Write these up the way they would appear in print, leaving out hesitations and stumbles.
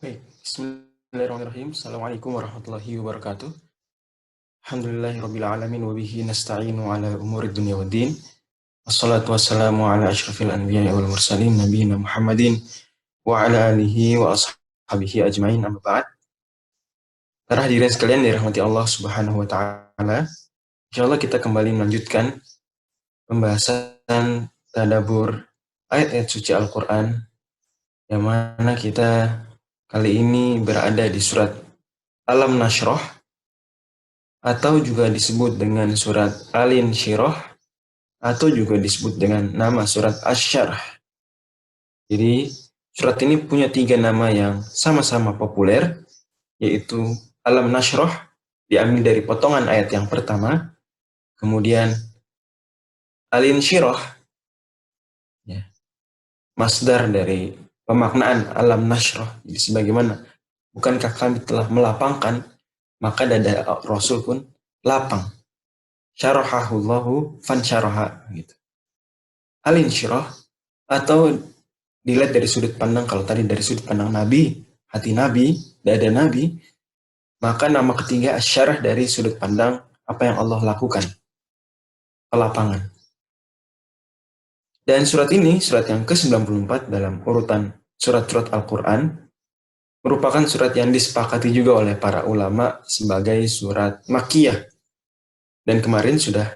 Baik, bismillahirrahmanirrahim. Assalamualaikum warahmatullahi wabarakatuh. Alhamdulillahirabbil alamin wa bihi nasta'inu ala umuri dunya waddin. Wassalatu wassalamu ala asyrafil anbiya'i wal mursalin nabiyina Muhammadin wa ala alihi wa ashabihi ajmain, amma ba'd. Para hadirin sekalian dirahmati Allah Subhanahu wa taala. Insyaallah kita kembali melanjutkan pembahasan tadabbur ayat-ayat suci Al-Qur'an, yang mana kita kali ini berada di surat Alam Nashrah, atau juga disebut dengan surat Al-Insyirah, atau juga disebut dengan nama surat Asy-Syarh. Jadi surat ini punya 3 nama yang sama-sama populer, yaitu Alam Nashrah diambil dari potongan ayat yang pertama, kemudian Al-Insyirah, ya, masdar dari pemaknaan Alam Nashrah. Jadi sebagaimana, bukankah kami telah melapangkan, maka dada Rasul pun lapang. Syarahahullahu fansyaraha gitu. Al-Insyirah, atau dilihat dari sudut pandang, kalau tadi dari sudut pandang Nabi, hati Nabi, dada Nabi, maka nama ketiga Asy-Syarh dari sudut pandang apa yang Allah lakukan, pelapangan. Dan surat ini, surat yang ke-94 dalam urutan surat-surat Al-Quran, merupakan surat yang disepakati juga oleh para ulama sebagai surat Makkiyah. Dan kemarin sudah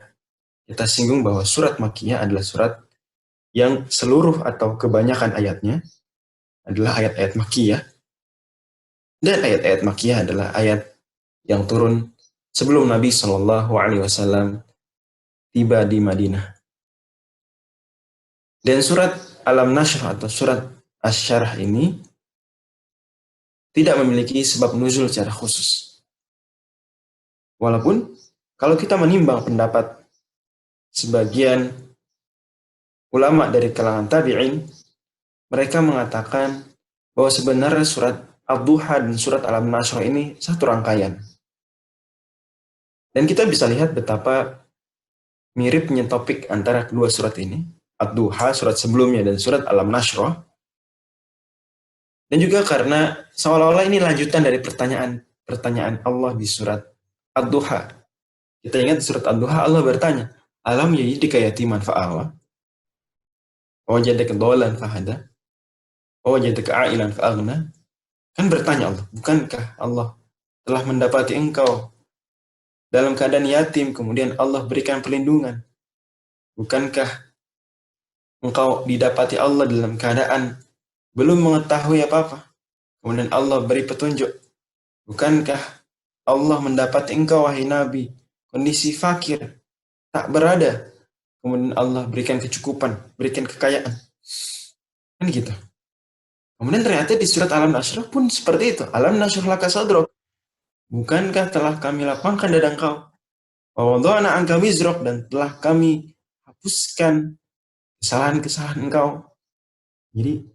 kita singgung bahwa surat Makkiyah adalah surat yang seluruh atau kebanyakan ayatnya adalah ayat-ayat Makkiyah. Dan ayat-ayat Makkiyah adalah ayat yang turun sebelum Nabi Shallallahu Alaihi Wasallam tiba di Madinah. Dan surat Alam Nashrah atau surat Asy-Syarh ini tidak memiliki sebab nuzul secara khusus. Walaupun kalau kita menimbang pendapat sebagian ulama dari kalangan tabi'in, mereka mengatakan bahwa sebenarnya surat Ad-Duha dan surat Alam Nashrah ini satu rangkaian. Dan kita bisa lihat betapa miripnya topik antara kedua surat ini, Ad-Duha, surat sebelumnya, dan surat Alam Nashrah. Dan juga karena seolah-olah ini lanjutan dari pertanyaan Allah di surat Ad-Duha. Kita ingat di surat Ad-Duha Allah bertanya, Alam yajidka yatiman fa'awa, wajadaka dhalan fahada, wajadaka a'ilan fa'aghna. Kan bertanya Allah, bukankah Allah telah mendapati engkau dalam keadaan yatim, kemudian Allah berikan perlindungan? Bukankah engkau didapati Allah dalam keadaan belum mengetahui apa-apa, kemudian Allah beri petunjuk? Bukankah Allah mendapati engkau, wahai Nabi, kondisi fakir, tak berada, kemudian Allah berikan kecukupan, berikan kekayaan? Kan gitu. Kemudian ternyata di surat Alam Nashrah pun seperti itu. Alam nashrah laka sadrak, bukankah telah kami lapangkan dada engkau? Wa wada'na anka wizrak, dan telah kami hapuskan kesalahan-kesalahan engkau. Jadi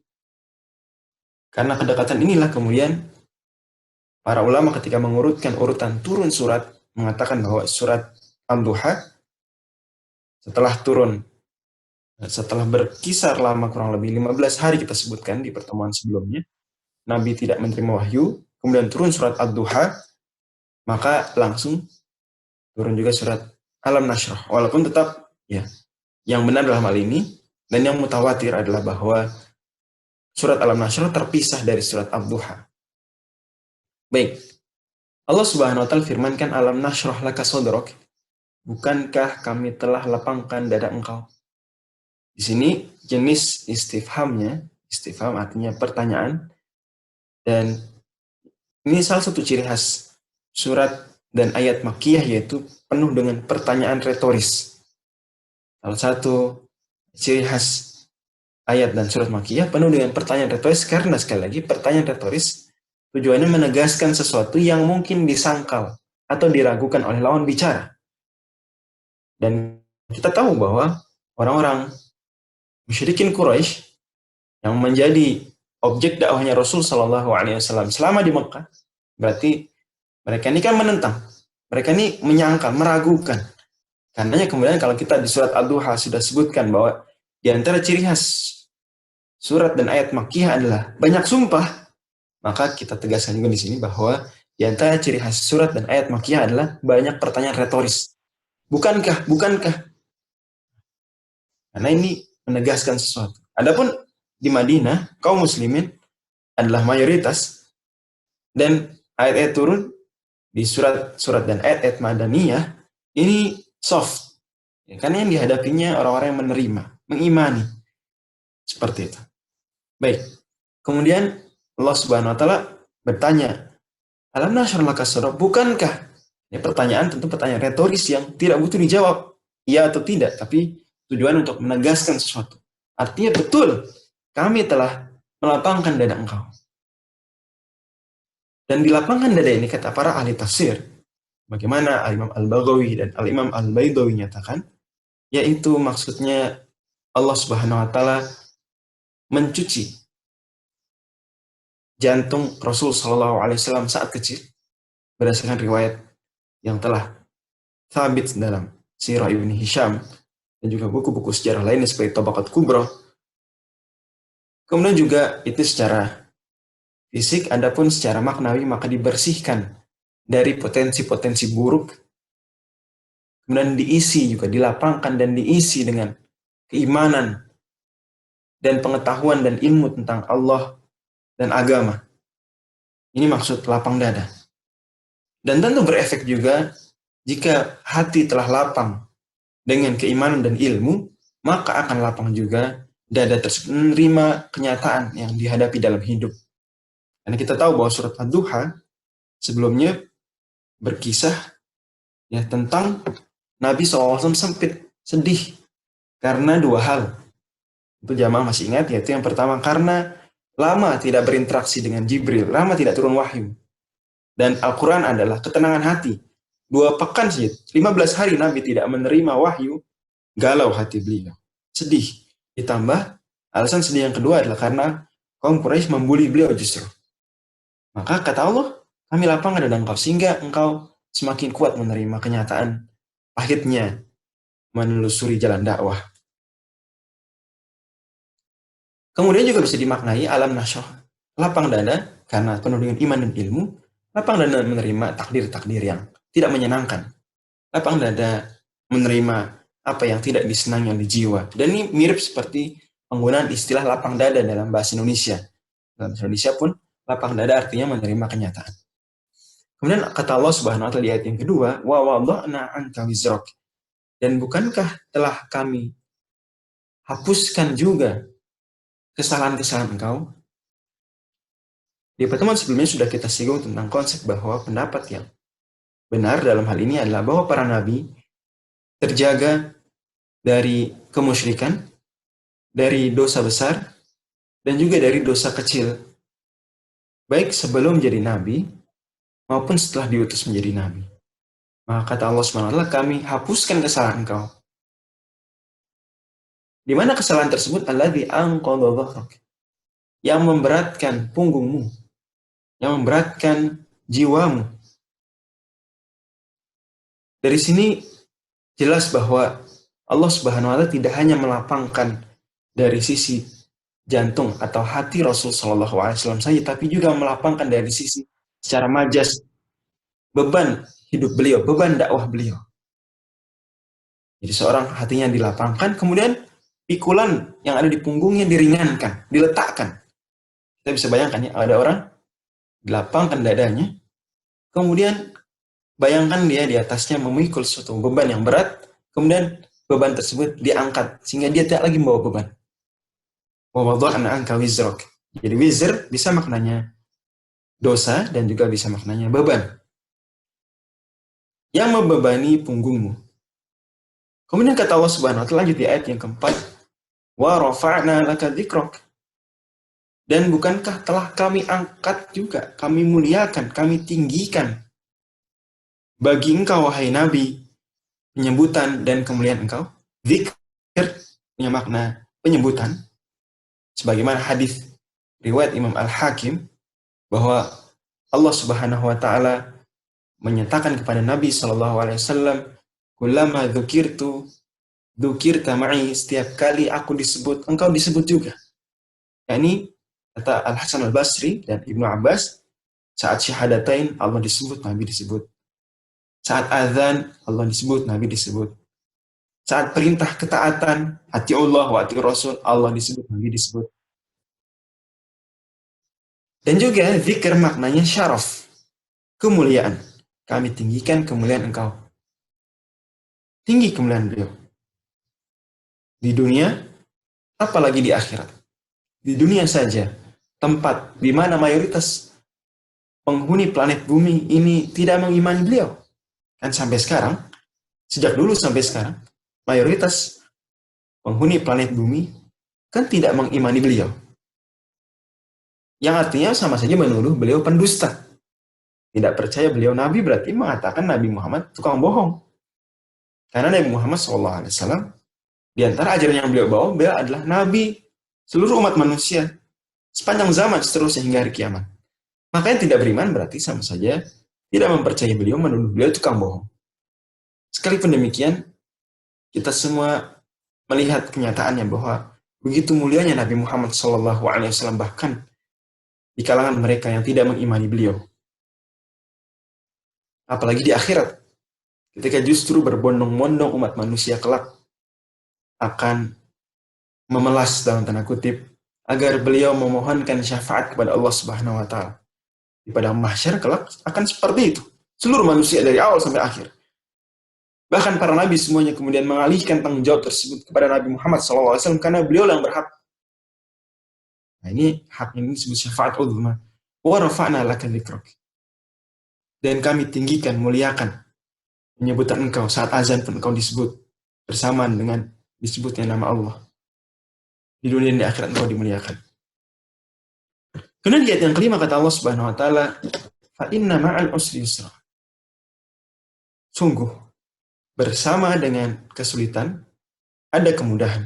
karena kedekatan inilah kemudian para ulama ketika mengurutkan urutan turun surat mengatakan bahwa surat Ad-Duha setelah berkisar lama kurang lebih 15 hari, kita sebutkan di pertemuan sebelumnya, Nabi tidak menerima wahyu, kemudian turun surat Ad-Duha, maka langsung turun juga surat Alam Nashrah. Walaupun tetap, ya, yang benar dalam hal ini dan yang mutawatir adalah bahwa surat Alam Nashrah terpisah dari surat Ad-Duha. Baik, Allah Subhanahu wa taala firmankan, Alam nashrah laka sadrak, bukankah kami telah lapangkan dada engkau? Di sini jenis istifhamnya, istifham artinya pertanyaan, dan ini salah satu ciri khas surat dan ayat Makkiyah, yaitu penuh dengan pertanyaan retoris. Salah satu ciri khas ayat dan surat Makkiyah penuh dengan pertanyaan retoris, karena sekali lagi pertanyaan retoris tujuannya menegaskan sesuatu yang mungkin disangkal atau diragukan oleh lawan bicara. Dan kita tahu bahwa orang-orang musyrikin Quraisy yang menjadi objek dakwahnya Rasul Shallallahu Alaihi Wasallam selama di Mekah, berarti mereka ini kan menentang, mereka ini menyangkal, meragukan. Karenanya kemudian kalau kita di surat Ad-Duha sudah sebutkan bahwa di antara ciri khas surat dan ayat Makkiyah adalah banyak sumpah, Maka kita tegaskan juga di sini bahwa di antara ciri khas surat dan ayat Makkiyah adalah banyak pertanyaan retoris. Bukankah? Bukankah? Karena ini menegaskan sesuatu. Adapun di Madinah, kaum muslimin adalah mayoritas dan ayat-ayat turun di surat-surat dan ayat-ayat Madaniyah ini soft. Ya, karena yang dihadapinya orang-orang yang menerima, mengimani. Seperti itu. Baik. Kemudian Allah Subhanahu wa taala bertanya, "Alam nashrah laka sadrak?" Bukankah? Ya, pertanyaan tentu pertanyaan retoris yang tidak butuh dijawab iya atau tidak, tapi tujuan untuk menegaskan sesuatu. Artinya betul, kami telah melapangkan dada engkau. Dan di lapangan dada ini kata para ahli tafsir, bagaimana Al-Imam Al-Baghawi dan Al-Imam Al-Baidawi nyatakan, yaitu maksudnya Allah Subhanahu wa taala mencuci jantung Rasul Shallallahu alaihi wasallam saat kecil berdasarkan riwayat yang telah sabit dalam Sirah Ibn Hisham dan juga buku-buku sejarah lainnya seperti Tabaqat Kubra. Kemudian juga itu secara fisik, adapun secara maknawi maka dibersihkan dari potensi-potensi buruk, kemudian diisi juga, dilapangkan dan diisi dengan keimanan dan pengetahuan dan ilmu tentang Allah dan agama. Ini maksud lapang dada. Dan tentu berefek juga jika hati telah lapang dengan keimanan dan ilmu, maka akan lapang juga dada tersebut menerima kenyataan yang dihadapi dalam hidup. Karena kita tahu bahwa surat Ad-Duha sebelumnya berkisah ya tentang Nabi SAW sedih karena dua hal. Itu jamaah masih ingat, yaitu yang pertama karena lama tidak berinteraksi dengan Jibril, lama tidak turun wahyu. Dan Al-Quran adalah ketenangan hati. 2 pekan saja, 15 hari Nabi tidak menerima wahyu, galau hati beliau. Sedih. Ditambah, alasan sedih yang kedua adalah karena kaum Quraisy membuli beliau justru. Maka kata Allah, kami lapangkan dada engkau, sehingga engkau semakin kuat menerima kenyataan pahitnya menelusuri jalan dakwah. Kemudian juga bisa dimaknai alam nasyrah, lapang dada karena penuh dengan iman dan ilmu, lapang dada menerima takdir-takdir yang tidak menyenangkan, lapang dada menerima apa yang tidak disenangi oleh jiwa. Dan ini mirip seperti penggunaan istilah lapang dada dalam bahasa Indonesia. Dalam bahasa Indonesia pun lapang dada artinya menerima kenyataan. Kemudian kata Allah Subhanahu wa taala di ayat yang kedua, wa wada'na anka wizrak. Dan bukankah telah kami hapuskan juga kesalahan-kesalahan engkau? Di pertemuan sebelumnya sudah kita singgung tentang konsep bahwa pendapat yang benar dalam hal ini adalah bahwa para nabi terjaga dari kemusyrikan, dari dosa besar, dan juga dari dosa kecil. Baik sebelum menjadi nabi, maupun setelah diutus menjadi nabi. Maka kata Allah SWT, kami hapuskan kesalahan engkau. Di mana kesalahan tersebut? Alladzi anqadha dhahrak. Yang memberatkan punggungmu, yang memberatkan jiwamu. Dari sini jelas bahwa Allah Subhanahu wa taala tidak hanya melapangkan dari sisi jantung atau hati Rasul Shallallahu alaihi wasallam saja, tapi juga melapangkan dari sisi secara majas beban hidup beliau, beban dakwah beliau. Jadi seorang hatinya dilapangkan, kemudian pikulan yang ada di punggungnya diringankan, diletakkan. Kita bisa bayangkan ya, ada orang dilapangkan dadanya, kemudian bayangkan dia di atasnya memikul suatu beban yang berat, kemudian beban tersebut diangkat, sehingga dia tidak lagi membawa beban. Wa wada'na anka wizrak. Jadi wizr bisa maknanya dosa dan juga bisa maknanya beban. Yang membebani punggungmu. Kemudian kata Allah Subhanahu wa taala lanjut di ayat yang keempat, wa rafa'na laka dzikrak. Dan bukankah telah kami angkat juga, kami muliakan, kami tinggikan bagi engkau wahai Nabi penyebutan dan kemuliaan engkau. Dzikr punya makna penyebutan. Sebagaimana hadis riwayat Imam Al-Hakim bahwa Allah Subhanahu wa taala menyatakan kepada Nabi sallallahu alaihi wasallam, "Kullama dzukirta ma'i," setiap kali aku disebut, engkau disebut juga. Yani Kata Al-Hasan Al-Basri dan Ibnu Abbas, saat syahadatain Allah disebut, Nabi disebut. Saat azan Allah disebut, Nabi disebut. Saat perintah ketaatan, hati Allah wa hati Rasul, Allah disebut, Nabi disebut. Dan juga zikir maknanya syaraf, kemuliaan. Kami tinggikan kemuliaan engkau. Tinggi kemuliaan beliau. Di dunia, apalagi di akhirat. Di dunia saja, tempat di mana mayoritas penghuni planet bumi ini tidak mengimani beliau. Kan sampai sekarang, sejak dulu sampai sekarang, mayoritas penghuni planet bumi kan tidak mengimani beliau. Yang artinya sama saja menuduh beliau pendusta. Tidak percaya beliau Nabi berarti mengatakan Nabi Muhammad tukang bohong. Karena Nabi Muhammad SAW, di antara ajaran yang beliau bawa, beliau adalah Nabi seluruh umat manusia sepanjang zaman seterusnya hingga hari kiamat. Makanya tidak beriman berarti sama saja tidak mempercayai beliau, menuduh beliau tukang bohong. Sekalipun demikian, kita semua melihat kenyataannya bahwa begitu mulianya Nabi Muhammad SAW, bahkan di kalangan mereka yang tidak mengimani beliau. Apalagi di akhirat, ketika justru berbondong-bondong umat manusia kelak akan memelas dalam tanda kutip agar beliau memohonkan syafaat kepada Allah Subhanahu wa taala. Di padang mahsyar kelak akan seperti itu. Seluruh manusia dari awal sampai akhir. Bahkan para nabi semuanya kemudian mengalihkan tanggung jawab tersebut kepada Nabi Muhammad SAW karena beliau yang berhak. Nah, ini hak ini disebut syafaat uzma. Wa rafa'na laka dzikrak. Dan kami tinggikan, muliakan penyebutan engkau saat azan pun engkau disebut bersamaan dengan disebutnya nama Allah. Di dunia dan di akhirat engkau dimuliakan. Kemudian di ayat yang kelima kata Allah Subhanahu wa taala, fa inna ma'al usri yusra. Sungguh bersama dengan kesulitan ada kemudahan.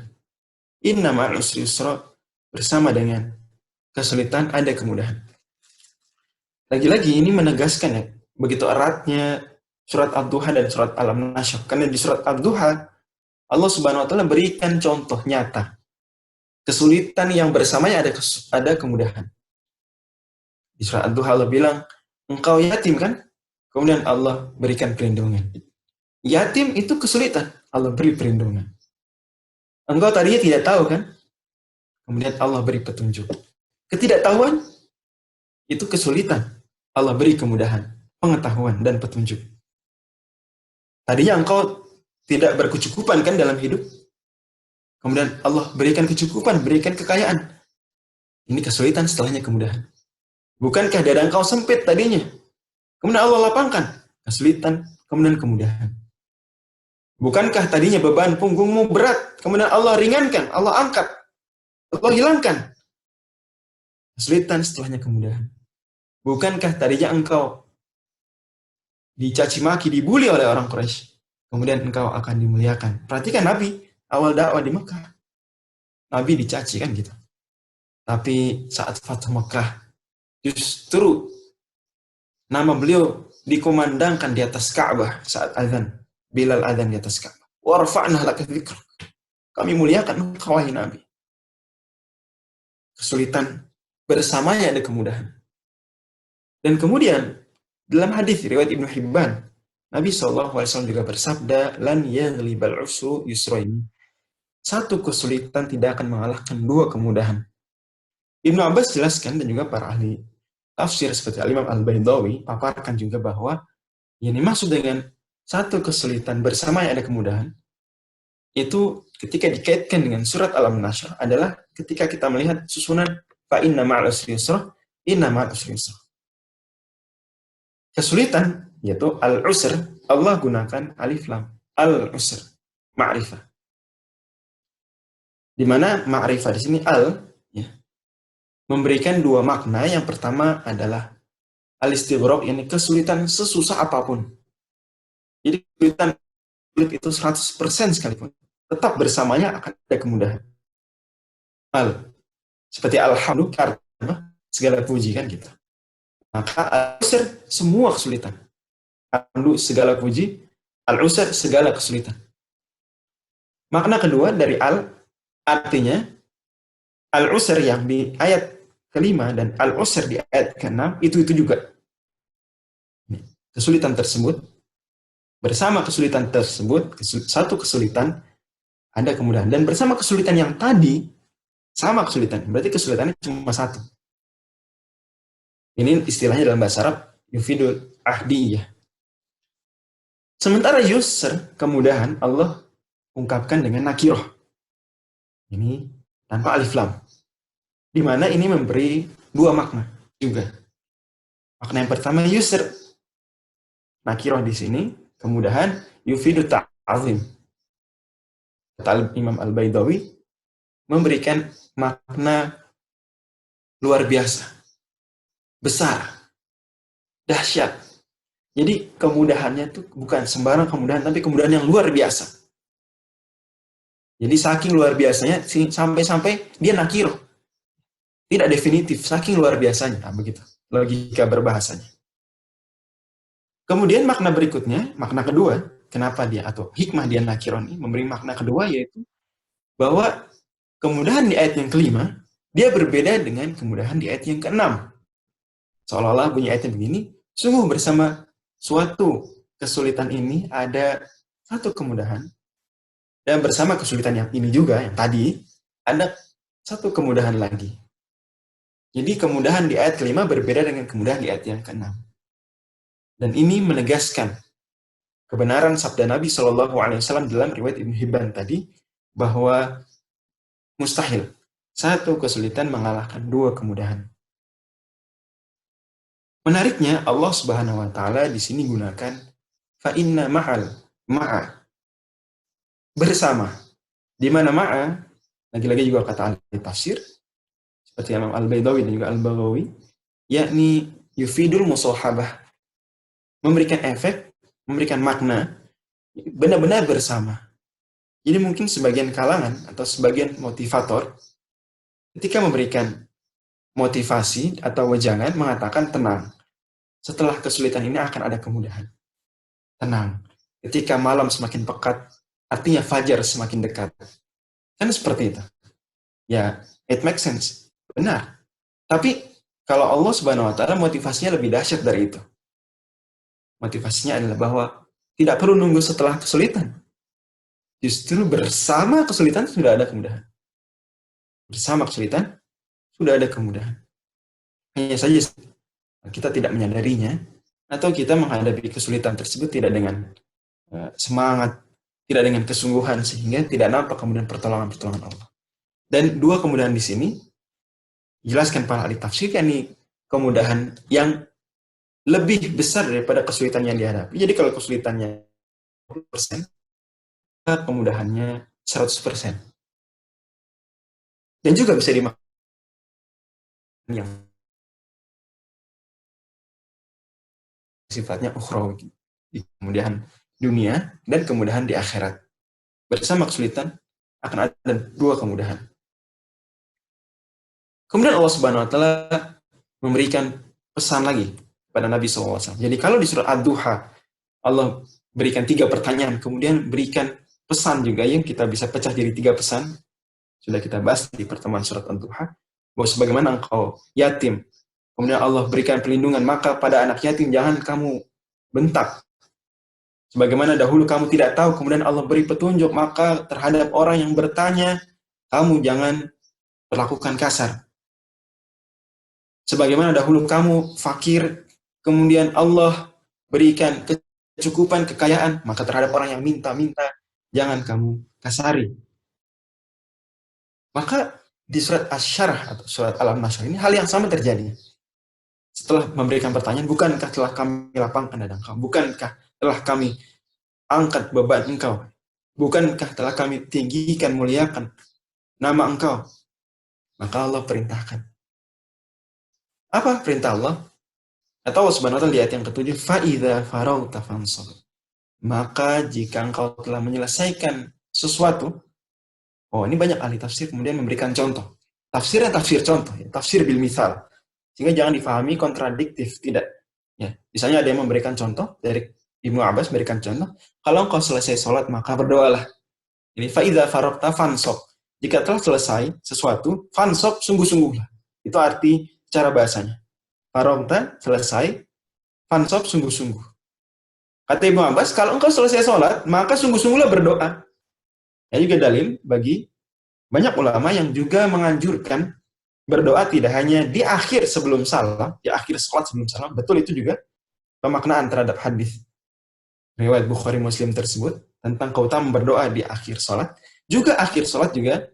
Inna ma'al usri yusra, bersama dengan kesulitan ada kemudahan. Lagi-lagi ini menegaskan ya, begitu eratnya surat Ad-Duha dan surat Al-Nashr. Karena di surat Ad-Duha, Allah Subhanahu wa taala berikan contoh nyata. Kesulitan yang bersamanya ada kemudahan. Di surat Ad-Duha Allah bilang, engkau yatim kan? Kemudian Allah berikan perlindungan. Yatim itu kesulitan, Allah beri perlindungan. Engkau tadinya tidak tahu kan? Kemudian Allah beri petunjuk. Ketidaktahuan itu kesulitan, Allah beri kemudahan, pengetahuan dan petunjuk. Tadinya engkau tidak berkecukupan kan dalam hidup. Kemudian Allah berikan kecukupan, berikan kekayaan. Ini kesulitan, setelahnya kemudahan. Bukankah dada engkau sempit tadinya? Kemudian Allah lapangkan. Kesulitan, kemudian kemudahan. Bukankah tadinya beban punggungmu berat? Kemudian Allah ringankan, Allah angkat. Allah hilangkan. Kesulitan, setelahnya kemudahan. Bukankah tadinya engkau dicaci maki, dibuli oleh orang Quraisy? Kemudian engkau akan dimuliakan. Perhatikan Nabi, awal dakwah di Mekah. Nabi dicaci kan gitu. Tapi saat Fathu Mekah, justru nama beliau dikumandangkan di atas Ka'bah saat azan. Bilal azan di atas Ka'bah. Wa rafa'na laka dzikrak. Kami muliakan engkau wahai Nabi. Kesulitan bersamanya ada kemudahan. Dan kemudian dalam hadis riwayat Ibnu Hibban, Nabi SAW juga bersabda, lan yaghlibal usru yusraini. Satu kesulitan tidak akan mengalahkan dua kemudahan. Ibnu Abbas jelaskan dan juga para ahli tafsir seperti Al-Imam Al-Baydawi paparkan juga bahwa yang dimaksud dengan satu kesulitan bersama yang ada kemudahan itu ketika dikaitkan dengan surat Al-Nashr adalah ketika kita melihat susunan fa inna ma'al usri yusra, inna ma'al usri yusra. Kesulitan yaitu al-usr, Allah gunakan alif lam, al-usr, ma'rifah. Di mana ma'rifah di sini al ya, memberikan dua makna. Yang pertama adalah al-istighraq, yakni kesulitan sesusah apapun. Jadi kesulitan itu 100% sekalipun, tetap bersamanya akan ada kemudahan. Al, seperti alhamdulillah, segala puji kan gitu. Maka al-usr semua kesulitan. Alhamdulillah segala puji, al-usr segala kesulitan. Makna kedua dari al artinya al-usr yang di ayat kelima dan al-usr di ayat ke-6 itu juga. Kesulitan tersebut, bersama kesulitan tersebut, satu kesulitan ada kemudahan. Dan bersama kesulitan yang tadi, sama kesulitan, berarti kesulitannya cuma satu. Ini istilahnya dalam bahasa Arab, yufidul ahdiyah. Sementara yusr, kemudahan, Allah ungkapkan dengan nakiroh. Ini tanpa alif lam. Di mana ini memberi dua makna juga. Makna yang pertama yusr, nakiroh di sini, kemudahan yufidu ta'azim. Imam Al-Baidawi memberikan makna luar biasa, besar, dahsyat. Jadi kemudahannya itu bukan sembarang kemudahan, tapi kemudahan yang luar biasa. Jadi saking luar biasanya, sampai-sampai dia nakiroh. Tidak definitif, saking luar biasanya. Nah, begitu logika berbahasanya. Kemudian makna berikutnya, makna kedua, kenapa dia atau hikmah dia nakiroh ini memberi makna kedua, yaitu bahwa kemudahan di ayat yang kelima, dia berbeda dengan kemudahan di ayat yang keenam. Seolah-olah bunyi ayatnya begini, sungguh bersama suatu kesulitan ini ada satu kemudahan, dan bersama kesulitan yang ini juga, yang tadi, ada satu kemudahan lagi. Jadi kemudahan di ayat kelima berbeda dengan kemudahan di ayat yang keenam. Dan ini menegaskan kebenaran sabda Nabi SAW dalam riwayat Ibnu Hibban tadi, bahwa mustahil satu kesulitan mengalahkan dua kemudahan. Menariknya, Allah Subhanahu wa taala di sini gunakan fa inna ma'a bersama. Di mana ma'a, lagi-lagi juga kata ahli tafsir seperti Imam Al-Baidawi dan juga Al-Baghawi, yakni yufidul musahabah, memberikan efek, memberikan makna benar-benar bersama. Jadi mungkin sebagian kalangan atau sebagian motivator ketika memberikan motivasi atau wejangan mengatakan tenang. Setelah kesulitan ini akan ada kemudahan. Tenang. Ketika malam semakin pekat, artinya fajar semakin dekat. Kan seperti itu. Ya, it makes sense. Benar. Tapi kalau Allah Subhanahu wa taala motivasinya lebih dahsyat dari itu. Motivasinya adalah bahwa tidak perlu nunggu setelah kesulitan. Justru bersama kesulitan sudah ada kemudahan. Bersama kesulitan sudah ada kemudahan. Hanya saja kita tidak menyadarinya, atau kita menghadapi kesulitan tersebut tidak dengan semangat, tidak dengan kesungguhan, sehingga tidak nampak kemudian pertolongan-pertolongan Allah. Dan dua kemudahan di sini dijelaskan para ahli tafsir, yakni kemudahan yang lebih besar daripada kesulitan yang dihadapi. Jadi kalau kesulitannya 20%, kemudahannya 100%. Dan juga bisa dimaknai yang sifatnya ukhrawi, di kemudahan dunia dan kemudahan di akhirat. Bersama kesulitan akan ada dua kemudahan. Kemudian Allah Subhanahu wa taala memberikan pesan lagi pada Nabi SAW. Jadi kalau di surat Ad-Duha Allah berikan 3 pertanyaan, kemudian berikan pesan juga yang kita bisa pecah jadi 3 pesan. Sudah kita bahas di pertemuan surat Ad-Duha, bahwa sebagaimana engkau yatim, kemudian Allah berikan perlindungan, maka pada anak yatim jangan kamu bentak. Sebagaimana dahulu kamu tidak tahu, kemudian Allah beri petunjuk, maka terhadap orang yang bertanya, kamu jangan perlakukan kasar. Sebagaimana dahulu kamu fakir, kemudian Allah berikan kecukupan, kekayaan, maka terhadap orang yang minta-minta, jangan kamu kasari. Maka di surat Asy-Syarah atau surat Al-Nasr ini hal yang sama terjadi. Setelah memberikan pertanyaan, bukankah telah kami lapangkan dada engkau? Bukankah telah kami angkat beban engkau? Bukankah telah kami tinggikan, muliakan nama engkau? Maka Allah perintahkan. Apa perintah Allah? Atau Allah Subhanahu wa taala di ayat yang ke-7, فَإِذَا فَرَغْتَ فَانْصَبْ. Maka jika engkau telah menyelesaikan sesuatu, ini banyak ahli tafsir kemudian memberikan contoh. Tafsirnya tafsir contoh, ya, tafsir bil misal. Sehingga jangan difahami kontradiktif, tidak. Ya, misalnya ada yang memberikan contoh dari Ibnu Abbas memberikan contoh, kalau engkau selesai sholat maka berdoalah. Ini faidza faragta fansab. Jika telah selesai sesuatu, fansab, sungguh-sungguhlah. Itu arti cara bahasanya. Farogta, selesai. Fansob, sungguh-sungguh. Kata Ibnu Abbas, kalau engkau selesai sholat, maka sungguh-sungguhlah berdoa. Ya juga dalil bagi banyak ulama yang juga menganjurkan berdoa tidak hanya di akhir sebelum salam, di akhir sholat sebelum salam. Betul, itu juga pemaknaan terhadap hadis riwayat Bukhari Muslim tersebut tentang keutamaan berdoa di akhir sholat. Juga akhir sholat juga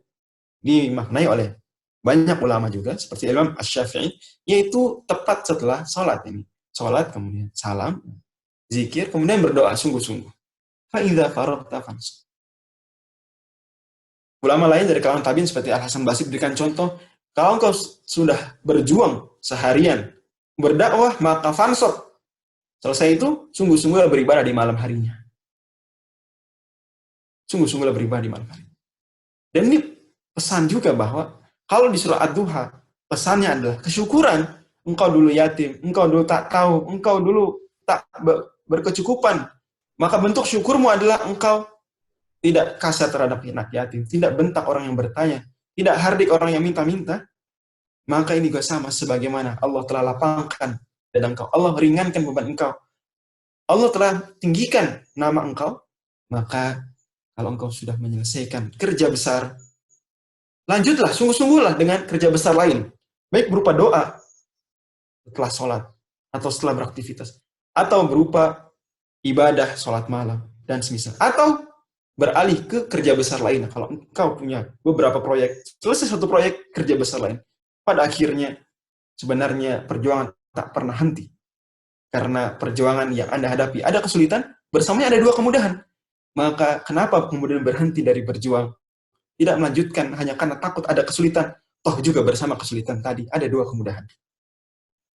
dimaknai oleh banyak ulama juga, seperti Imam Asy-Syafi'i, yaitu tepat setelah sholat ini. Sholat, kemudian salam, zikir, kemudian berdoa sungguh-sungguh. Fa'idha faragta fansab. Ulama lain dari kalangan tabi'in seperti Al-Hasan Basri berikan contoh, kalau engkau sudah berjuang seharian, berdakwah, maka fansab. Selesai itu, sungguh-sungguhlah beribadah di malam harinya. Sungguh-sungguhlah beribadah di malam harinya. Dan ini pesan juga bahwa kalau di surah Ad-Duha, pesannya adalah kesyukuran. Engkau dulu yatim, engkau dulu tak tahu, engkau dulu tak berkecukupan. Maka bentuk syukurmu adalah engkau tidak kasar terhadap anak yatim, tidak bentak orang yang bertanya, tidak hardik orang yang minta-minta. Maka ini juga sama sebagaimana Allah telah lapangkan dada engkau, Allah ringankan beban engkau, Allah telah tinggikan nama engkau. Maka kalau engkau sudah menyelesaikan kerja besar, lanjutlah, sungguh-sungguhlah dengan kerja besar lain. Baik berupa doa setelah sholat, atau setelah beraktivitas, atau berupa ibadah sholat malam, dan semisal. Atau beralih ke kerja besar lain. Kalau engkau punya beberapa proyek, selesai satu proyek, kerja besar lain. Pada akhirnya, sebenarnya perjuangan tak pernah henti. Karena perjuangan yang Anda hadapi ada kesulitan, bersamanya ada dua kemudahan. Maka kenapa kemudian berhenti dari berjuang? Tidak melanjutkan hanya karena takut ada kesulitan. Toh juga bersama kesulitan tadi, ada dua kemudahan.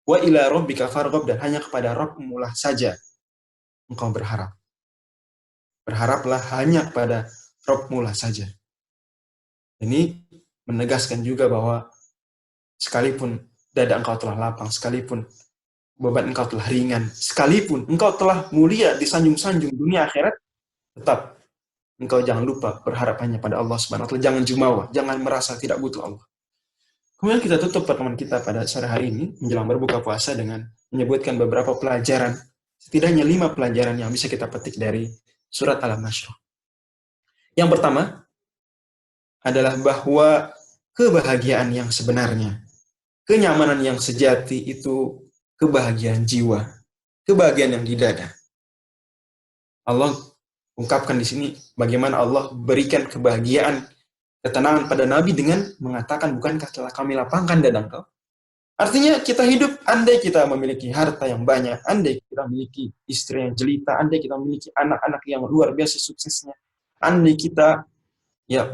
Wa ila rabbika farghab, dan hanya kepada Rabbmu lah saja engkau berharap. Berharaplah hanya kepada Rabbmu lah saja. Ini menegaskan juga bahwa sekalipun dada engkau telah lapang, sekalipun beban engkau telah ringan, sekalipun engkau telah mulia di sanjung-sanjung dunia akhirat, tetap engkau jangan lupa berharap hanya pada Allah Subhanahu wa taala. Jangan jumawa, jangan merasa tidak butuh Allah. Kemudian kita tutup pertemuan kita pada sore hari ini menjelang berbuka puasa dengan menyebutkan beberapa pelajaran, setidaknya 5 pelajaran yang bisa kita petik dari surat Al-Nashr. Yang pertama adalah bahwa kebahagiaan yang sebenarnya, kenyamanan yang sejati itu kebahagiaan jiwa, kebahagiaan yang di dada. Allah ungkapkan di sini bagaimana Allah berikan kebahagiaan, ketenangan pada Nabi dengan mengatakan, bukankah telah kami lapangkan dada engkau? Artinya kita hidup, andai kita memiliki harta yang banyak, andai kita memiliki istri yang jelita, andai kita memiliki anak-anak yang luar biasa suksesnya, andai kita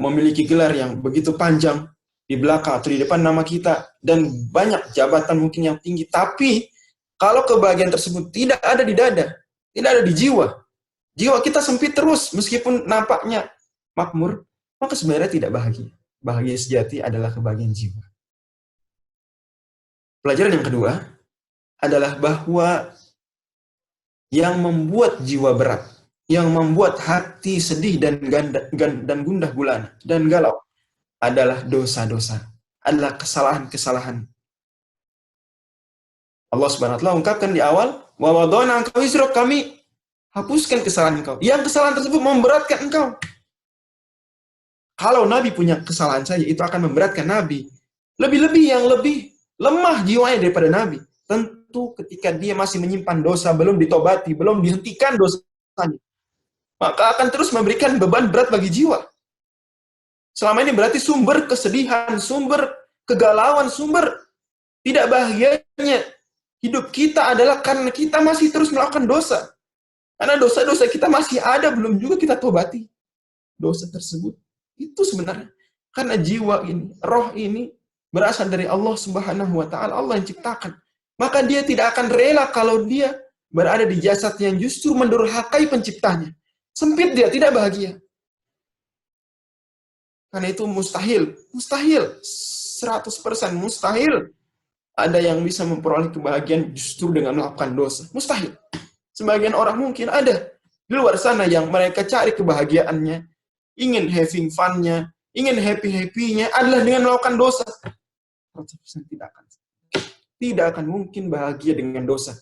memiliki gelar yang begitu panjang di belakang atau di depan nama kita, dan banyak jabatan mungkin yang tinggi, tapi kalau kebahagiaan tersebut tidak ada di dada, tidak ada di jiwa, jiwa kita sempit terus meskipun nampaknya makmur, maka sebenarnya tidak bahagia. Bahagia sejati adalah kebahagiaan jiwa. Pelajaran yang kedua adalah bahwa yang membuat jiwa berat, yang membuat hati sedih dan gundah gulana dan galau adalah dosa-dosa, adalah kesalahan-kesalahan. Allah Subhanahu wa taala ungkapkan di awal, wa wada'na anka wizrak, kami hapuskan kesalahan engkau. Yang kesalahan tersebut memberatkan engkau. Kalau Nabi punya kesalahan saja, itu akan memberatkan Nabi. Lebih-lebih yang lebih lemah jiwanya daripada Nabi. Tentu ketika dia masih menyimpan dosa, belum ditobati, belum dihentikan dosanya, maka akan terus memberikan beban berat bagi jiwa. Selama ini berarti sumber kesedihan, sumber kegalauan, sumber tidak bahagianya hidup kita adalah karena kita masih terus melakukan dosa. Karena dosa-dosa kita masih ada, belum juga kita tobati dosa tersebut. Itu sebenarnya karena jiwa ini, roh ini berasal dari Allah Subhanahu wa taala, Allah yang ciptakan. Maka dia tidak akan rela kalau dia berada di jasad yang justru mendurhakai penciptanya. Sempit, dia tidak bahagia. Karena itu mustahil 100% mustahil ada yang bisa memperoleh kebahagiaan justru dengan melakukan dosa. Mustahil. Sebagian orang mungkin ada di luar sana yang mereka cari kebahagiaannya, ingin having fun-nya, ingin happy-happy-nya adalah dengan melakukan dosa. 100% tidak akan mungkin bahagia dengan dosa.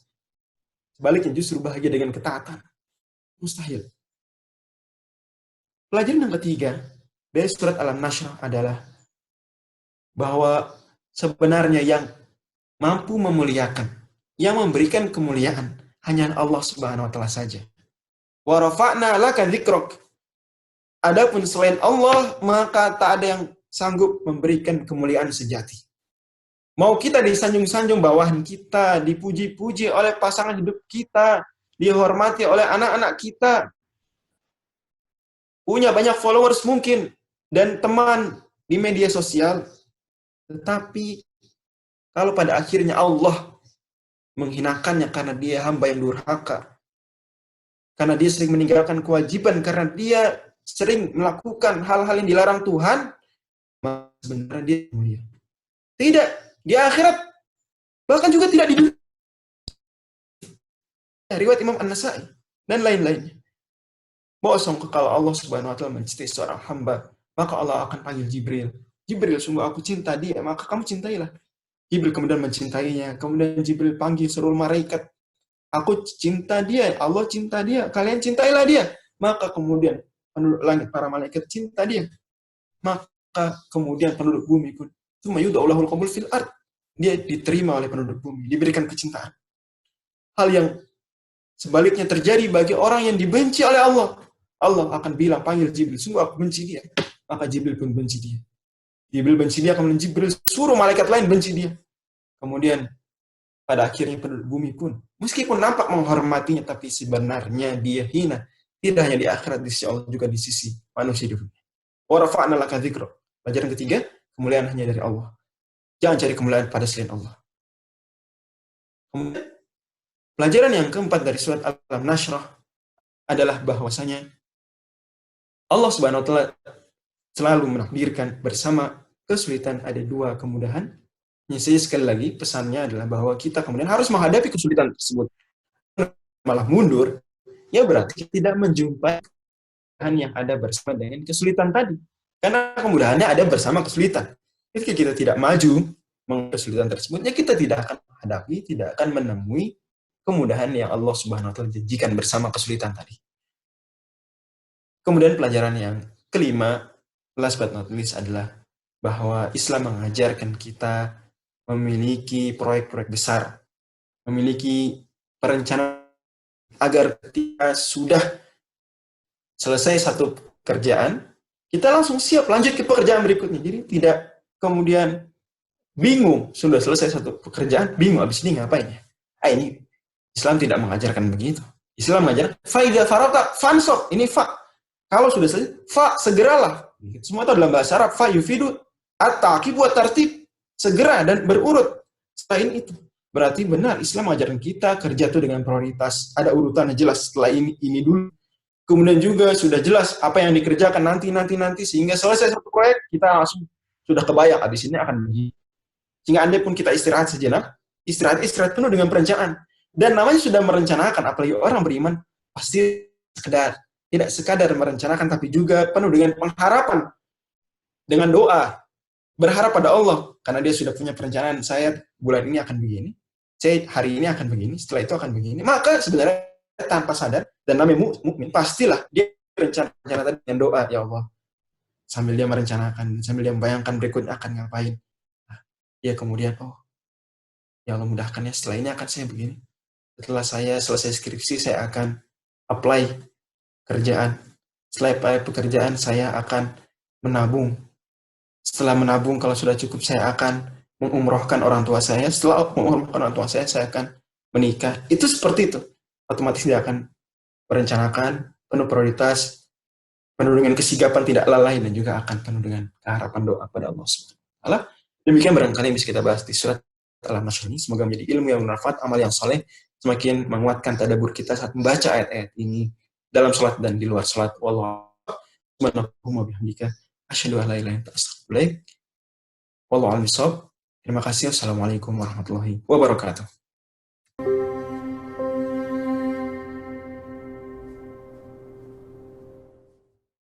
Sebaliknya justru bahagia dengan ketaatan. Mustahil. Pelajaran yang ketiga dari surat Al-Nashr adalah bahwa sebenarnya yang mampu memuliakan, yang memberikan kemuliaan hanya Allah Subhanahu wa taala saja. Wa rafa'na laka dzikrok. Adapun selain Allah, maka tak ada yang sanggup memberikan kemuliaan sejati. Mau kita disanjung-sanjung bawahan kita, dipuji-puji oleh pasangan hidup kita, dihormati oleh anak-anak kita, punya banyak followers mungkin, dan teman di media sosial, tetapi kalau pada akhirnya Allah menghinakannya karena dia hamba yang durhaka, karena dia sering meninggalkan kewajiban, karena dia sering melakukan hal-hal yang dilarang Tuhan, maka sebenarnya dia mulia. Tidak di akhirat, bahkan juga tidak di dunia. Riwayat Imam An-Nasai dan lain-lainnya. Bahwa kalau Allah Subhanahu wa taala mencintai seorang hamba, maka Allah akan panggil Jibril. Jibril, sungguh aku cinta dia, maka kamu cintailah. Jibril kemudian mencintainya. Kemudian Jibril panggil seluruh malaikat. Aku cinta dia, Allah cinta dia, kalian cintailah dia. Maka kemudian penduduk langit, para malaikat cinta dia. Maka kemudian penduduk bumi pun, tsumma yud'aulahul qabul fil ard. Dia diterima oleh penduduk bumi, diberikan kecintaan. Hal yang sebaliknya terjadi bagi orang yang dibenci oleh Allah. Allah akan bilang, panggil Jibril, sungguh aku benci dia. Maka Jibril pun benci dia. Jibril benci dia, kemudian Jibril suruh malaikat lain benci dia. Kemudian pada akhirnya penduduk bumi pun, meskipun nampak menghormatinya, tapi sebenarnya dia hina. Tidak hanya di akhirat, di sisi Allah, juga di sisi manusia di dunia. Wa rafa'na laka dzikrok. Pelajaran ketiga, kemuliaan hanya dari Allah. Jangan cari kemuliaan pada selain Allah. Kemudian, pelajaran yang keempat dari surat Al-Nashr adalah bahwasanya Allah Subhanahu wa taala selalu menakdirkan bersama kesulitan ada dua kemudahan. Saya sekali lagi pesannya adalah bahwa kita kemudian harus menghadapi kesulitan tersebut. Malah mundur, ya berarti tidak menjumpai kemudahan yang ada bersama dengan kesulitan tadi. Karena kemudahannya ada bersama kesulitan. Jika kita tidak maju menghadapi kesulitan tersebut, ya kita tidak akan menghadapi, tidak akan menemui kemudahan yang Allah Subhanahu wa taala janjikan bersama kesulitan tadi. Kemudian pelajaran yang kelima, last but not least, adalah bahwa Islam mengajarkan kita memiliki proyek-proyek besar, memiliki perencanaan agar ketika sudah selesai satu pekerjaan, kita langsung siap lanjut ke pekerjaan berikutnya. Jadi tidak kemudian bingung, sudah selesai satu pekerjaan, bingung habis ini ngapain ya? Ini Islam tidak mengajarkan begitu. Islam mengajarkan faidha farata fansok, ini fa. Kalau sudah selesai, fa segeralah. Semua itu dalam bahasa Arab, fa yufidu at-ta'qib wa tartib, segera dan berurut. Selain itu, berarti benar Islam mengajarkan kita kerja itu dengan prioritas, ada urutannya jelas, setelah ini dulu. Kemudian juga sudah jelas apa yang dikerjakan nanti sehingga selesai satu proyek kita langsung sudah kebayang habis ini akan begini. Sehingga andai pun kita istirahat sejenak, istirahat penuh dengan perencanaan. Dan namanya sudah merencanakan, apalagi orang beriman pasti tidak sekadar merencanakan, tapi juga penuh dengan pengharapan, dengan doa, berharap pada Allah, karena dia sudah punya perencanaan, saya bulan ini akan begini, saya hari ini akan begini, setelah itu akan begini. Maka sebenarnya tanpa sadar, dan namanya mukmin, pastilah dia rencana dengan doa, ya Allah, sambil dia merencanakan, sambil dia membayangkan berikutnya akan ngapain. Dia kemudian, ya Allah mudahkan ya, setelah ini akan saya begini. Setelah saya selesai skripsi, saya akan apply kerjaan. Setelah pekerjaan, saya akan menabung. Setelah menabung, kalau sudah cukup, saya akan mengumrohkan orang tua saya. Setelah mengumrohkan orang tua saya akan menikah. Itu seperti itu. Otomatis dia akan merencanakan, penuh prioritas, penuh dengan kesigapan, tidak lalai, dan juga akan penuh dengan keharapan doa pada Allah SWT. Demikian barangkali yang bisa kita bahas di surat Al-Nashr ini. Semoga menjadi ilmu yang bermanfaat, amal yang soleh, semakin menguatkan tadabbur kita saat membaca ayat-ayat ini dalam sholat dan di luar sholat. Wallahu a'lam. Asyhadu an la ilaha illa anta astaghfiruka wa atubu ilaik. Wallahu a'lam bishawab. Terima kasih. Wassalamualaikum warahmatullahi wabarakatuh.